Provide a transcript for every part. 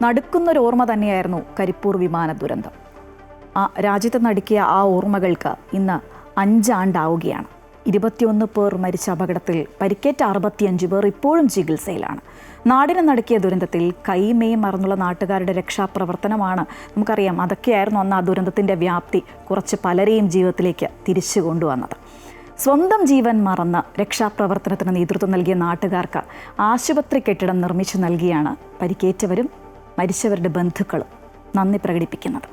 നടുക്കുന്നൊരു ഓർമ്മ തന്നെയായിരുന്നു കരിപ്പൂർ വിമാന ദുരന്തം. രാജ്യത്ത് നടുക്കിയ ആ ഓർമ്മകൾക്ക് ഇന്ന് 5 ആണ്ടാവുകയാണ്. 21 പേർ മരിച്ച അപകടത്തിൽ പരിക്കേറ്റ 65 പേർ ഇപ്പോഴും ചികിത്സയിലാണ്. നാടിനെ നടുക്കിയ ദുരന്തത്തിൽ കൈമേയും മറന്നുള്ള നാട്ടുകാരുടെ രക്ഷാപ്രവർത്തനമാണ് നമുക്കറിയാം. അതൊക്കെയായിരുന്നു അന്ന് ആ ദുരന്തത്തിൻ്റെ വ്യാപ്തി കുറച്ച് പലരെയും ജീവിതത്തിലേക്ക് തിരിച്ചു കൊണ്ടുവന്നത്. സ്വന്തം ജീവൻ മറന്ന് രക്ഷാപ്രവർത്തനത്തിന് നേതൃത്വം നൽകിയ നാട്ടുകാർക്ക് ആശുപത്രി കെട്ടിടം നിർമ്മിച്ചു നൽകിയാണ് പരിക്കേറ്റവരും മരിച്ചവരുടെ ബന്ധുക്കളും നന്ദി പ്രകടിപ്പിക്കുന്നത്.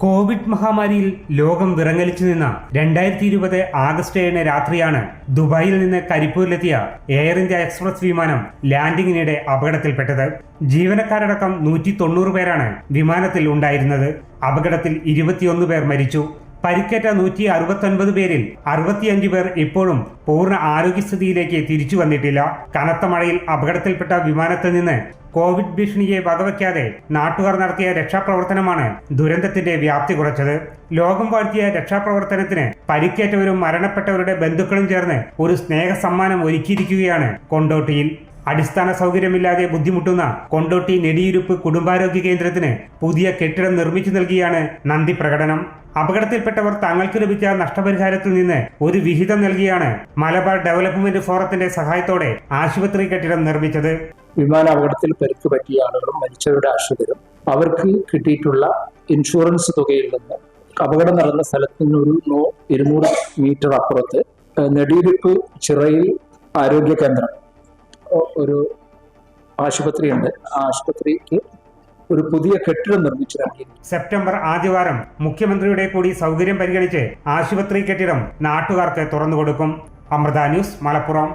കോവിഡ് മഹാമാരിയിൽ ലോകം വിറങ്ങലിച്ചു നിന്ന 2020 ആഗസ്റ്റ് 7 രാത്രിയാണ് ദുബായിൽ നിന്ന് കരിപ്പൂരിലെത്തിയ എയർ ഇന്ത്യ എക്സ്പ്രസ് വിമാനം ലാൻഡിങ്ങിനിടെ അപകടത്തിൽപ്പെട്ടത്. ജീവനക്കാരടക്കം 190 പേരാണ് വിമാനത്തിൽ ഉണ്ടായിരുന്നത്. അപകടത്തിൽ 21 പേർ മരിച്ചു. പരിക്കേറ്റ 169 പേരിൽ 65 പേർ ഇപ്പോഴും പൂർണ്ണ ആരോഗ്യസ്ഥിതിയിലേക്ക് തിരിച്ചു വന്നിട്ടില്ല. കനത്ത മഴയിൽ അപകടത്തിൽപ്പെട്ട വിമാനത്തിൽ നിന്ന് കോവിഡ് ഭീഷണിയെ വകവയ്ക്കാതെ നാട്ടുകാർ നടത്തിയ രക്ഷാപ്രവർത്തനമാണ് ദുരന്തത്തിന്റെ വ്യാപ്തി കുറച്ചത്. ലോകം വാഴ്ത്തിയ രക്ഷാപ്രവർത്തനത്തിന് പരിക്കേറ്റവരും മരണപ്പെട്ടവരുടെ ബന്ധുക്കളും ചേർന്ന് ഒരു സ്നേഹ സമ്മാനം ഒരുക്കിയിരിക്കുകയാണ് കൊണ്ടോട്ടിയിൽ. അടിസ്ഥാന സൗകര്യമില്ലാതെ ബുദ്ധിമുട്ടുന്ന കൊണ്ടോട്ടി നെടിയിരുപ്പ് കുടുംബാരോഗ്യ കേന്ദ്രത്തിന് പുതിയ കെട്ടിടം നിർമ്മിച്ചു നൽകിയാണ് നന്ദി പ്രകടനം. അപകടത്തിൽപ്പെട്ടവർ തങ്ങൾക്ക് ലഭിച്ച നഷ്ടപരിഹാരത്തിൽ നിന്ന് ഒരു വിഹിതം നൽകിയാണ് മലബാർ ഡെവലപ്മെന്റ് ഫോറത്തിന്റെ സഹായത്തോടെ ആശുപത്രി കെട്ടിടം നിർമ്മിച്ചത്. വിമാനാപകടത്തിൽ പരിക്ക് പറ്റിയ ആളുകളും മരിച്ചവരുടെ ആശ്രിതരും അവർക്ക് കിട്ടിയിട്ടുള്ള ഇൻഷുറൻസ് തുകയിൽ നിന്ന് അപകടം നടന്ന സ്ഥലത്ത് നിന്ന് ഒരു 200 മീറ്റർ അപ്പുറത്ത് നെടിയിരുപ്പ് ചിറയിൽ ആരോഗ്യ കേന്ദ്രം ഒരു ആശുപത്രിയുണ്ട്. ആ ആശുപത്രിക്ക് ഒരു പുതിയ കെട്ടിടം നിർമ്മിച്ചു നൽകി. സെപ്റ്റംബർ ആദ്യവാരം മുഖ്യമന്ത്രിയുടെ കൂടി സൗകര്യം പരിഗണിച്ച് ആശുപത്രി കെട്ടിടം നാട്ടുകാർക്ക് തുറന്നുകൊടുക്കും. അമൃത ന്യൂസ്, മലപ്പുറം.